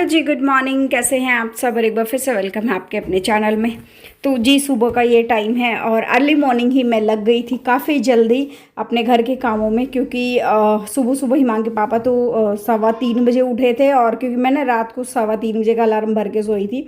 Hello जी, good morning. कैसे हैं आप सब? और एक बार फिर से वेलकम है आपके अपने चैनल में। तो जी, सुबह का ये टाइम है और अर्ली मॉर्निंग ही मैं लग गई थी काफ़ी जल्दी अपने घर के कामों में, क्योंकि सुबह सुबह हिमांग के पापा तो 3:15 बजे उठे थे। और क्योंकि मैंने रात को 3:15 बजे का अलार्म भर के सोई थी।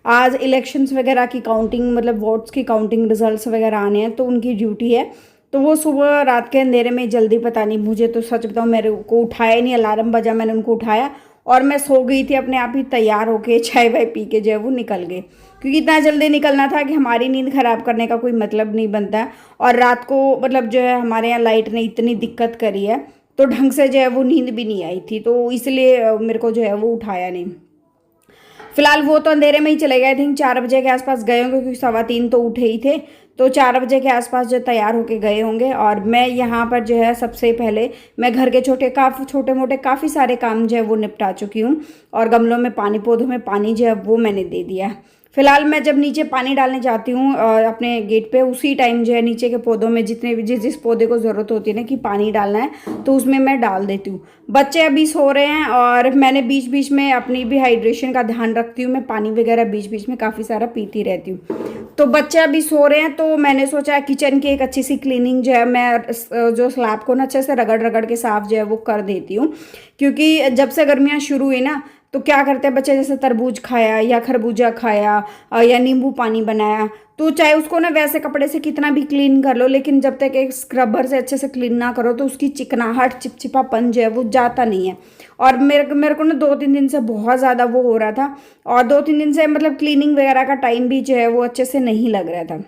आज इलेक्शंस वगैरह की काउंटिंग, मतलब वोट्स की काउंटिंग, रिजल्ट्स वगैरह आने हैं, तो उनकी ड्यूटी है। तो वो सुबह रात के अंधेरे में जल्दी, पता नहीं, मुझे तो सच बताऊँ, मेरे को उठाया नहीं, अलार्म बजा, मैंने उनको उठाया और मैं सो गई थी अपने आप ही, तैयार होके चाय वाय पी के जो है वो निकल गए। क्योंकि इतना जल्दी निकलना था कि हमारी नींद ख़राब करने का कोई मतलब नहीं बनता है। और रात को मतलब जो है हमारे यहाँ लाइट ने इतनी दिक्कत करी है, तो ढंग से जो है वो नींद भी नहीं आई थी, तो इसलिए मेरे को जो है वो उठाया नहीं। फिलहाल वो तो अंधेरे में ही चले गए। आई थिंक 4 बजे के आसपास गए होंगे, क्योंकि 3:15 तो उठे ही थे। तो 4 बजे के आसपास जो तैयार होके गए होंगे। और मैं यहाँ पर जो है सबसे पहले मैं घर के छोटे मोटे काफ़ी सारे काम जो है वो निपटा चुकी हूँ। और गमलों में पानी, पौधों में पानी जो है वो मैंने दे दिया है। फिलहाल मैं जब नीचे पानी डालने जाती हूँ अपने गेट पे, उसी टाइम जो है नीचे के पौधों में जितने भी जिस जिस पौधे को ज़रूरत होती है ना कि पानी डालना है, तो उसमें मैं डाल देती हूँ। बच्चे अभी सो रहे हैं और मैंने बीच बीच में अपनी भी हाइड्रेशन का ध्यान रखती हूँ। मैं पानी वगैरह बीच बीच में काफ़ी सारा पीती रहती हूँ। तो बच्चे अभी सो रहे हैं, तो मैंने सोचा किचन की एक अच्छी सी क्लीनिंग जो है, मैं जो स्लैब को ना अच्छे से रगड़ रगड़ के साफ जो है वो कर देती हूँ। क्योंकि जब से गर्मियाँ शुरू हुई ना, तो क्या करते हैं बच्चे, जैसे तरबूज खाया या खरबूजा खाया या नींबू पानी बनाया, तो चाहे उसको ना वैसे कपड़े से कितना भी क्लीन कर लो, लेकिन जब तक एक स्क्रबर से अच्छे से क्लीन ना करो तो उसकी चिकनाहट, चिपचिपापन जो है वो जाता नहीं है। और मेरे को ना 2-3 दिन से बहुत ज़्यादा वो हो रहा था। और 2-3 दिन से मतलब क्लीनिंग वगैरह का टाइम भी जो है वो अच्छे से नहीं लग रहा था।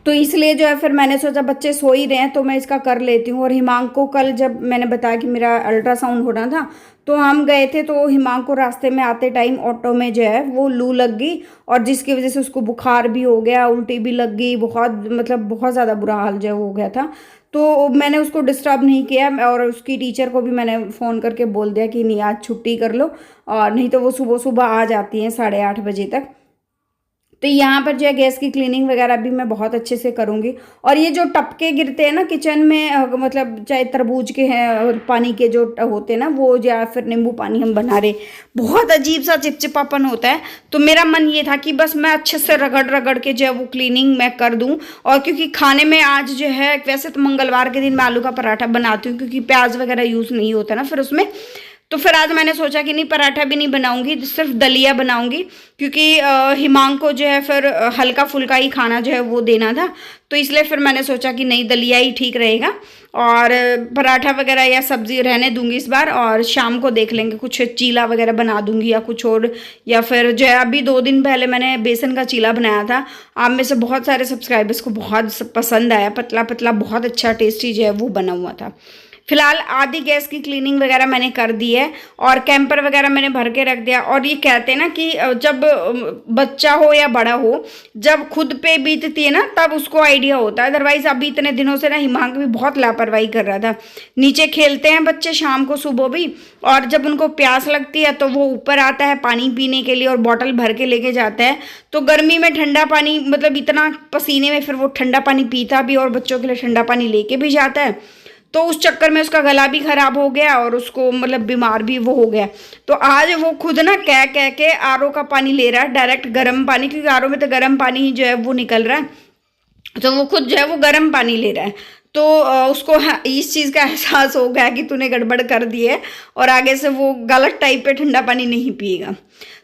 तो इसलिए जो है फिर मैंने सोचा बच्चे सो ही रहे हैं तो मैं इसका कर लेती हूँ। और हिमांग को कल जब मैंने बताया कि मेरा अल्ट्रासाउंड होना था, तो हम गए थे, तो हिमांग को रास्ते में आते टाइम ऑटो में जो है वो लू लग गई। और जिसकी वजह से उसको बुखार भी हो गया, उल्टी भी लग गई, बहुत मतलब बहुत ज़्यादा बुरा हाल जो है वो हो गया था। तो मैंने उसको डिस्टर्ब नहीं किया और उसकी टीचर को भी मैंने फ़ोन करके बोल दिया कि नहीं, आज छुट्टी कर लो, और नहीं तो वो सुबह सुबह आ जाती हैं 8:30 बजे तक। तो यहाँ पर जो है गैस की क्लीनिंग वगैरह भी मैं बहुत अच्छे से करूँगी। और ये जो टपके गिरते हैं ना किचन में, मतलब चाहे तरबूज के हैं और पानी के जो होते हैं ना वो, या फिर नींबू पानी हम बना रहे, बहुत अजीब सा चिपचिपापन होता है। तो मेरा मन ये था कि बस मैं अच्छे से रगड़ रगड़ के जो है वो क्लीनिंग मैं कर दूँ। और क्योंकि खाने में आज जो है, वैसे तो मंगलवार के दिन मैं आलू का पराठा बनाती हूँ, क्योंकि प्याज वगैरह यूज़ नहीं होता ना फिर उसमें। तो फिर आज मैंने सोचा कि नहीं, पराठा भी नहीं बनाऊंगी, सिर्फ दलिया बनाऊंगी। क्योंकि हिमांग को जो है फिर हल्का फुल्का ही खाना जो है वो देना था। तो इसलिए फिर मैंने सोचा कि नहीं, दलिया ही ठीक रहेगा। और पराठा वगैरह या सब्जी रहने दूंगी इस बार, और शाम को देख लेंगे, कुछ चीला वगैरह बना दूंगी या कुछ और। या फिर जो है अभी 2 दिन पहले मैंने बेसन का चीला बनाया था। आप में से बहुत सारे सब्सक्राइबर्स को बहुत पसंद आया, पतला पतला बहुत अच्छा टेस्टी जो है वो बना हुआ था। फिलहाल आधी गैस की क्लीनिंग वगैरह मैंने कर दी है और कैंपर वगैरह मैंने भर के रख दिया। और ये कहते हैं ना कि जब बच्चा हो या बड़ा हो, जब खुद पे बीतती है ना तब उसको आइडिया होता है। अदरवाइज अभी इतने दिनों से ना हिमांक भी बहुत लापरवाही कर रहा था। नीचे खेलते हैं बच्चे शाम को, सुबह भी, और जब उनको प्यास लगती है तो वो ऊपर आता है पानी पीने के लिए और बॉटल भर के लेके जाता है। तो गर्मी में ठंडा पानी, मतलब इतना पसीने में फिर वो ठंडा पानी पीता भी और बच्चों के लिए ठंडा पानी लेके भी जाता है। तो उस चक्कर में उसका गला भी खराब हो गया और उसको मतलब बीमार भी वो हो गया। तो आज वो खुद ना कह कह के आरओ का पानी ले रहा है, डायरेक्ट गर्म पानी, क्योंकि आरओ में तो गर्म पानी ही जो है वो निकल रहा है। तो वो खुद जो है वो गर्म पानी ले रहा है। तो उसको इस चीज़ का एहसास हो गया कि तूने गड़बड़ कर दी है और आगे से वो गलत टाइप पे ठंडा पानी नहीं पिएगा।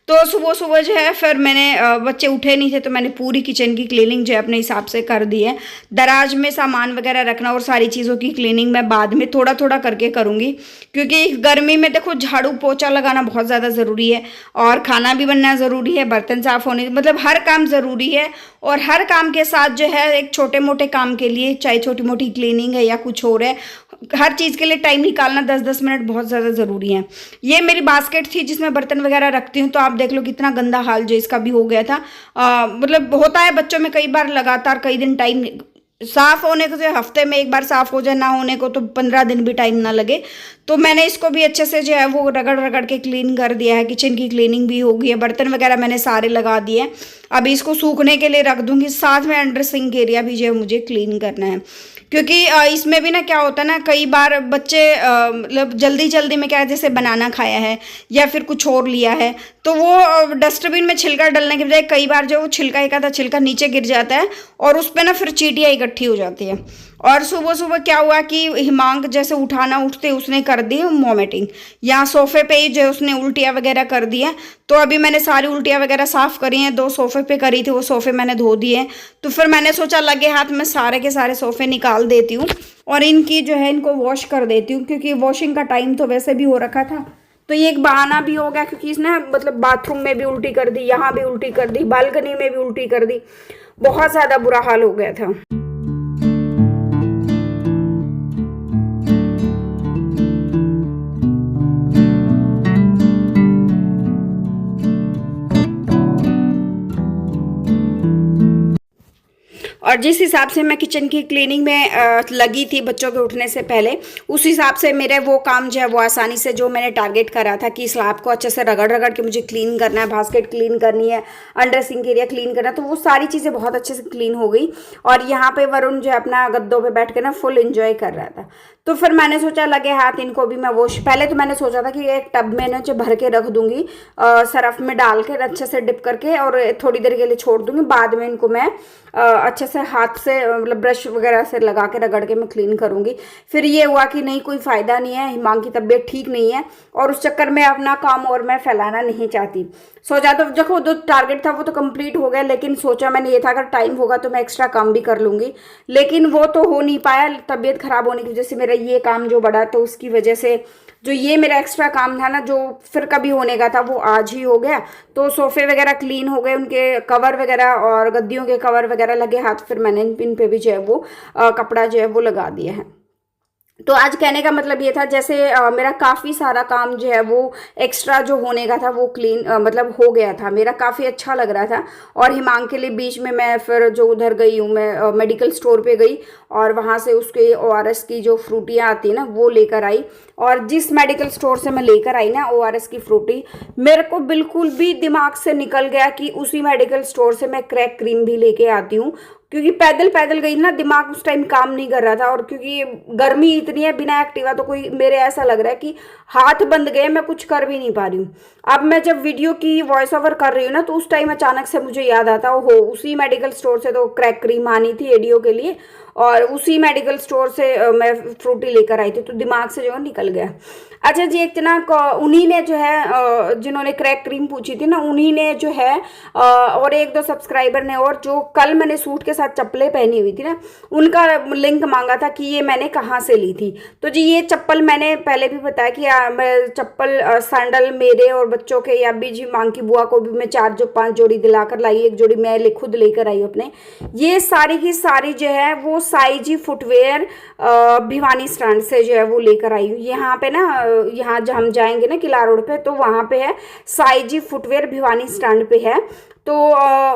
तो सुबह सुबह जो है फिर मैंने, बच्चे उठे नहीं थे तो मैंने पूरी किचन की क्लीनिंग जो है अपने हिसाब से कर दी है। दराज में सामान वगैरह रखना और सारी चीज़ों की क्लीनिंग मैं बाद में थोड़ा थोड़ा करके करूँगी। क्योंकि गर्मी में देखो झाड़ू पोछा लगाना बहुत ज़्यादा ज़रूरी है, और खाना भी बनना ज़रूरी है, बर्तन साफ़ होने, मतलब हर काम ज़रूरी है। और हर काम के साथ जो है एक छोटे मोटे काम के लिए, चाहे छोटी मोटी क्लीनिंग है या कुछ और है, हर चीज़ के लिए टाइम निकालना 10-10 मिनट बहुत ज़्यादा ज़रूरी है। ये मेरी बास्केट थी जिसमें बर्तन वगैरह रखती हूँ, तो आप देख लो कितना गंदा हाल जो इसका भी हो गया था। मतलब होता है बच्चों में कई बार लगातार कई दिन टाइम साफ होने को तो हफ्ते में एक बार साफ हो जाए, ना होने को तो 15 दिन भी टाइम ना लगे। तो मैंने इसको भी अच्छे से जो है वो रगड़ रगड़ के क्लीन कर दिया है। किचन की क्लीनिंग भी हो गई है, बर्तन वगैरह मैंने सारे लगा दिए हैं। अभी इसको सूखने के लिए रख दूंगी। साथ में अंडर सिंक एरिया भी जो है मुझे क्लीन करना है, क्योंकि इसमें भी ना क्या होता है ना, कई बार बच्चे मतलब जल्दी जल्दी में क्या है, जैसे बनाना खाया है या फिर कुछ और लिया है, तो वो डस्टबिन में छिलका डलने के बजाय कई बार जो वो छिलका, एक आधा छिलका नीचे गिर जाता है और उस पर ना फिर चींटियाँ इकट्ठी हो जाती है। और सुबह सुबह क्या हुआ कि हिमांक जैसे उठाना उठते उसने कर दी वॉमिटिंग, यहाँ सोफे पे ही जो उसने उल्टियाँ वगैरह कर दी है। तो अभी मैंने सारी उल्टियाँ वगैरह साफ़ करी हैं। 2 सोफे पे करी थी, वो सोफे मैंने धो दिए हैं। तो फिर मैंने सोचा लगे हाथ में सारे के सारे सोफे निकाल देती हूँ और इनकी जो है इनको वॉश कर देती हूँ, क्योंकि वॉशिंग का टाइम तो वैसे भी हो रखा था। तो ये एक बहाना भी हो गया, क्योंकि इसने मतलब बाथरूम में भी उल्टी कर दी, यहाँ भी उल्टी कर दी, बालकनी में भी उल्टी कर दी। बहुत ज़्यादा बुरा हाल हो गया था। और जिस हिसाब से मैं किचन की क्लीनिंग में लगी थी बच्चों के उठने से पहले, उस हिसाब से मेरे वो काम जो है वो आसानी से, जो मैंने टारगेट करा था कि स्लैब को अच्छे से रगड़ रगड़ के मुझे क्लीन करना है, बास्केट क्लीन करनी है, अंडर सिंक एरिया क्लीन करना है, तो वो सारी चीज़ें बहुत अच्छे से क्लीन हो गई। और यहाँ पे वरुण जो है अपना गद्दों पे बैठ के ना फुल इंजॉय कर रहा था। तो फिर मैंने सोचा लगे हाथ इनको भी मैं वॉश, पहले तो मैंने सोचा था कि एक टब में ना जो भर के रख दूंगी, सरफ में डाल के अच्छे से डिप करके और थोड़ी देर के लिए छोड़ दूंगी। बाद में इनको मैं अच्छे से हाथ से मतलब ब्रश वगैरह से लगा के रगड़ के मैं क्लीन करूंगी। फिर ये हुआ कि नहीं, कोई फ़ायदा नहीं है, हिमांक की तबीयत ठीक नहीं है और उस चक्कर में अपना काम और मैं फैलाना नहीं चाहती। सोचा तो देखो, जो टारगेट था वो तो कंप्लीट हो गया, लेकिन सोचा मैंने ये था अगर टाइम होगा तो मैं एक्स्ट्रा काम भी कर लूँगी, लेकिन वो तो हो नहीं पाया। तबीयत ख़राब होने की वजह से मेरा ये काम जो बढ़ा, तो उसकी वजह से जो ये मेरा एक्स्ट्रा काम था ना, जो फिर कभी होने का था, वो आज ही हो गया। तो सोफ़े वगैरह क्लीन हो गए, उनके कवर वगैरह और गद्दियों के कवर वगैरह लगे हाथ, फिर मैंने इन पे भी जो है वो कपड़ा जो है वो लगा दिया है। तो आज कहने का मतलब ये था, जैसे मेरा काफ़ी सारा काम जो है वो एक्स्ट्रा जो होने का था वो क्लीन मतलब हो गया था, मेरा काफ़ी अच्छा लग रहा था। और हिमांक के लिए बीच में मैं फिर जो उधर गई हूँ, मैं मेडिकल स्टोर पे गई और वहाँ से उसके ORS की जो फ्रूटियाँ आती है ना वो लेकर आई। और जिस मेडिकल स्टोर से मैं लेकर आई ना ORS की फ्रूटी, मेरे को बिल्कुल भी दिमाग से निकल गया कि उसी मेडिकल स्टोर से मैं क्रैक क्रीम भी लेके आती हूँ, क्योंकि पैदल पैदल गई ना, दिमाग उस टाइम काम नहीं कर रहा था। और क्योंकि गर्मी इतनी है, बिना एक्टिवा तो कोई, मेरे ऐसा लग रहा है कि हाथ बंद गए, मैं कुछ कर भी नहीं पा रही हूँ। अब मैं जब वीडियो की वॉइस ओवर कर रही हूँ ना, तो उस टाइम अचानक से मुझे याद आता हो उसी मेडिकल स्टोर से तो क्रैक क्रीम आनी थी एडियो के लिए, और उसी मेडिकल स्टोर से मैं फ्रूटी लेकर आई थी, तो दिमाग से जो है निकल गया। अच्छा जी, एक जना उन्हीं ने जो है जिन्होंने क्रैक क्रीम पूछी थी ना, उन्हीं ने जो है और 1-2 सब्सक्राइबर ने, और जो कल मैंने सूट के साथ चप्पलें पहनी हुई थी ना, उनका लिंक मांगा था कि ये मैंने कहाँ से ली थी। तो जी ये चप्पल मैंने पहले भी बताया कि मैं चप्पल सैंडल मेरे और बच्चों के, या भी जी मांग की बुआ को भी मैं 4-5 जोड़ी दिलाकर लाई, एक जोड़ी मैं खुद लेकर आई अपने। ये सारी की सारी जो है वो साई जी फुटवेयर भिवानी स्टैंड से जो है वो लेकर आई हूँ। यहाँ पे ना, यहाँ जब हम जाएंगे ना किला रोड पे, तो वहाँ पे है साई जी फुटवेयर भिवानी स्टैंड पे है। तो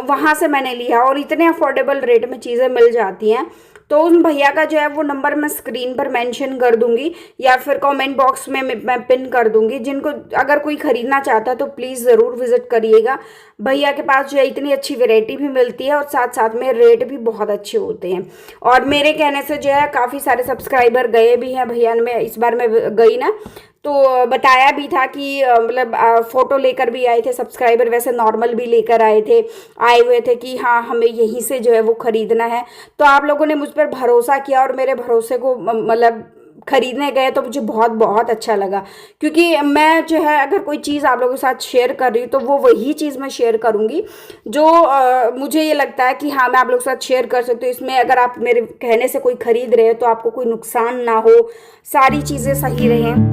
वहाँ से मैंने लिया और इतने अफोर्डेबल रेट में चीज़ें मिल जाती हैं। तो उन भैया का जो है वो नंबर मैं स्क्रीन पर मेंशन कर दूंगी या फिर कमेंट बॉक्स में मैं पिन कर दूंगी। जिनको अगर कोई ख़रीदना चाहता है तो प्लीज़ ज़रूर विज़िट करिएगा। भैया के पास जो है इतनी अच्छी वैरायटी भी मिलती है और साथ साथ में रेट भी बहुत अच्छे होते हैं। और मेरे कहने से जो है काफ़ी सारे सब्सक्राइबर गए भी हैं भैया में, इस बार मैं गई ना तो बताया भी था कि मतलब फ़ोटो लेकर भी आए थे सब्सक्राइबर, वैसे नॉर्मल भी लेकर आए हुए थे कि हाँ हमें यहीं से जो है वो ख़रीदना है। तो आप लोगों ने मुझ पर भरोसा किया और मेरे भरोसे को मतलब खरीदने गए, तो मुझे बहुत बहुत अच्छा लगा। क्योंकि मैं जो है अगर कोई चीज़ आप लोगों के साथ शेयर कर रही हूँ तो वो वही चीज़ मैं शेयर करूँगी जो मुझे ये लगता है कि हाँ मैं आप लोगों के साथ शेयर कर सकती हूँ। इसमें अगर आप मेरे कहने से कोई ख़रीद रहे हो तो आपको कोई नुकसान ना हो, सारी चीज़ें सही रहें।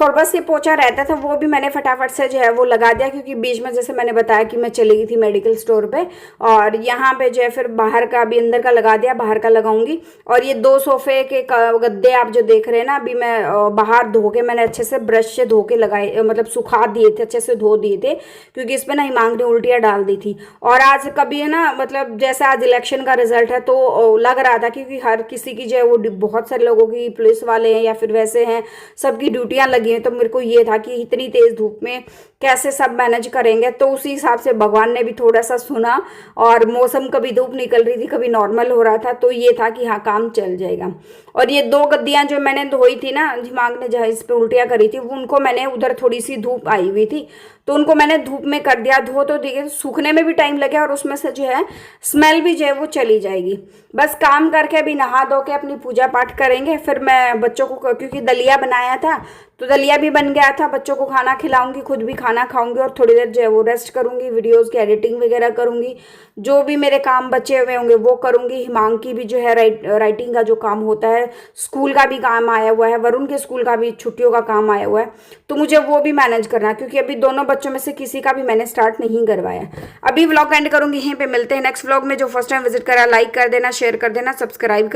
और बस ये पोछा रहता था, वो भी मैंने फटाफट से जो है वो लगा दिया, क्योंकि बीच में जैसे मैंने बताया कि मैं चली गई थी मेडिकल स्टोर पे, और यहाँ पे जो है फिर बाहर का अभी अंदर का लगा दिया, बाहर का लगाऊंगी। और ये 2 सोफे के गद्दे आप जो देख रहे हैं ना, अभी मैं बाहर धो के मैंने अच्छे से ब्रश से धो के लगाए, मतलब सुखा दिए थे, अच्छे से धो दिए थे, क्योंकि इसमें ना हिमांग ने उल्टियाँ डाल दी थी। और आज कभी है ना, मतलब जैसे आज इलेक्शन का रिजल्ट है तो लग रहा था, क्योंकि हर किसी की जो है वो बहुत सारे लोगों की, पुलिस वाले हैं या फिर वैसे हैं, सबकी ड्यूटियां लगी हैं, तो मेरे को ये था कि इतनी तेज धूप में कैसे सब मैनेज करेंगे। तो उसी हिसाब से भगवान ने भी थोड़ा सा सुना, और मौसम कभी धूप निकल रही थी, कभी नॉर्मल हो रहा था, तो ये था कि हाँ काम चल जाएगा। और ये 2 गद्दियां जो मैंने धोई थी ना, दिमाग ने जहाँ इस पे उल्टियाँ करी थी, उनको मैंने उधर थोड़ी सी धूप आई हुई थी, तो उनको मैंने धूप में कर दिया, धो तो दिए, सूखने में भी टाइम लगे और उसमें से जो है स्मेल भी जो है वो चली जाएगी। बस काम करके अभी नहा धो के अपनी पूजा पाठ करेंगे, फिर मैं बच्चों को, क्योंकि दलिया बनाया था तो दलिया भी बन गया था, बच्चों को खाना खिलाऊंगी, खुद भी खाना खाऊंगी, और थोड़ी देर जो है वो रेस्ट करूंगी, वीडियोस की एडिटिंग वगैरह करूंगी, जो भी मेरे काम बचे हुए होंगे वो करूंगी। हिमांग की भी जो है राइटिंग का जो काम होता है, स्कूल का भी काम आया हुआ है, वरुण के स्कूल का भी छुट्टियों का काम आया हुआ है, तो मुझे वो भी मैनेज करना है, क्योंकि अभी दोनों बच्चों में से किसी का भी मैंने स्टार्ट नहीं करवाया। अभी व्लॉग एंड करूंगी, यहीं पे मिलते हैं नेक्स्ट व्लॉग में। जो फर्स्ट टाइम विजिट करा, लाइक कर देना, शेयर कर देना, सब्सक्राइब कर